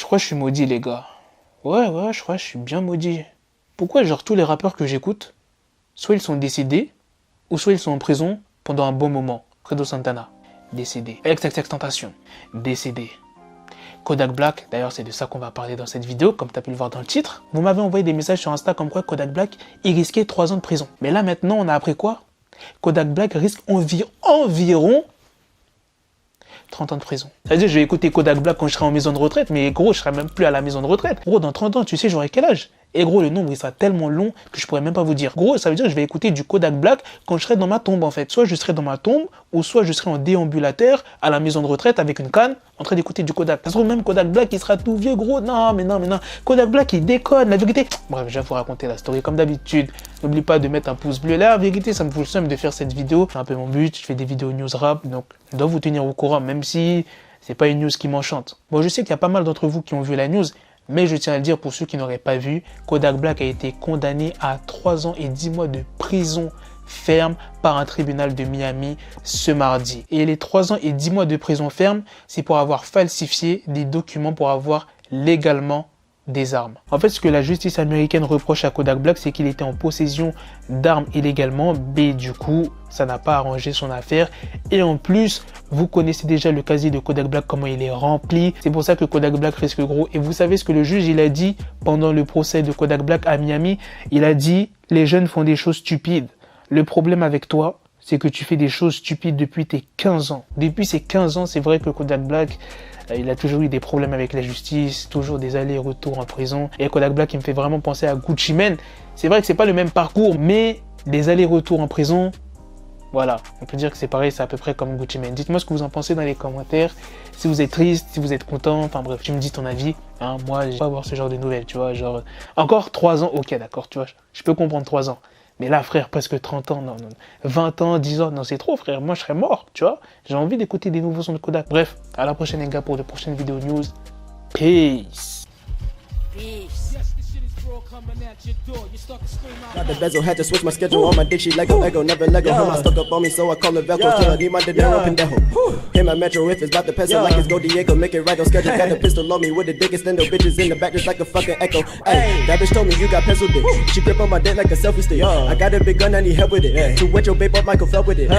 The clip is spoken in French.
crois que je suis maudit, les gars. Ouais, je crois que je suis bien maudit. Pourquoi, genre, tous les rappeurs que j'écoute, soit ils sont décédés, ou soit ils sont en prison pendant un bon moment. Fredo Santana, décédé. XXXTentacion, décédé. Kodak Black, d'ailleurs c'est de ça qu'on va parler dans cette vidéo, comme tu as pu le voir dans le titre. Vous m'avez envoyé des messages sur Insta comme quoi Kodak Black, il risquait 3 ans de prison. Mais là maintenant, on a appris quoi? Kodak Black risque environ 30 ans de prison. C'est-à-dire, je vais écouter Kodak Black quand je serai en maison de retraite, mais gros, je serai même plus à la maison de retraite. Gros, dans 30 ans, tu sais, j'aurai quel âge? Et gros, le nombre, il sera tellement long que je pourrais même pas vous dire. Gros, ça veut dire que je vais écouter du Kodak Black quand je serai dans ma tombe, en fait. Soit je serai dans ma tombe, ou soit je serai en déambulateur à la maison de retraite avec une canne, en train d'écouter du Kodak. Ça se trouve, même Kodak Black, il sera tout vieux, gros. Non. Kodak Black, il déconne, la vérité. Bref, je vais vous raconter la story comme d'habitude. N'oublie pas de mettre un pouce bleu. Là, la vérité, ça me fout le seum de faire cette vidéo. C'est un peu mon but. Je fais des vidéos news rap, donc je dois vous tenir au courant, même si c'est pas une news qui m'enchante. Bon, je sais qu'il y a pas mal d'entre vous qui ont vu la news, mais je tiens à le dire pour ceux qui n'auraient pas vu, Kodak Black a été condamné à 3 ans et 10 mois de prison ferme par un tribunal de Miami ce mardi. Et les 3 ans et 10 mois de prison ferme, c'est pour avoir falsifié des documents pour avoir légalement des armes. En fait, ce que la justice américaine reproche à Kodak Black, c'est qu'il était en possession d'armes illégalement, mais du coup, ça n'a pas arrangé son affaire. Et en plus, vous connaissez déjà le casier de Kodak Black, comment il est rempli. C'est pour ça que Kodak Black risque gros. Et vous savez ce que le juge, il a dit pendant le procès de Kodak Black à Miami? Il a dit, les jeunes font des choses stupides. Le problème avec toi, c'est que tu fais des choses stupides depuis tes 15 ans. Depuis ces 15 ans, c'est vrai que Kodak Black, il a toujours eu des problèmes avec la justice, toujours des allers-retours en prison. Et Kodak Black, il me fait vraiment penser à Gucci Mane. C'est vrai que c'est pas le même parcours, mais des allers-retours en prison, voilà. On peut dire que c'est pareil, c'est à peu près comme Gucci Mane. Dites-moi ce que vous en pensez dans les commentaires. Si vous êtes triste, si vous êtes content, enfin bref, tu me dis ton avis. Hein, moi, je pas avoir ce genre de nouvelles, tu vois. Genre, encore 3 ans, ok, d'accord, tu vois. Je peux comprendre 3 ans. Mais là, frère, presque 30 ans, non. 20 ans, 10 ans, non, c'est trop, frère. Moi, je serais mort, tu vois. J'ai envie d'écouter des nouveaux sons de Kodak. Bref, à la prochaine, les gars, pour de prochaines vidéos news. Peace. Got the bezel, had to switch my schedule on my dick, she Lego, never Lego. Him, I stuck up on me, so I call it Velcro. Till I need my dinero pendejo. Hit my metro if it's about to peso, like it's Go Diego, make it right on schedule. Got the pistol on me with the dick extendo, bitches in the back just like a fucking echo. Hey, that bitch told me you got pencil dick. She grip on my dick like a selfie stick. I got a big gun, I need help with it. To wet your babe up, Michael fell with it.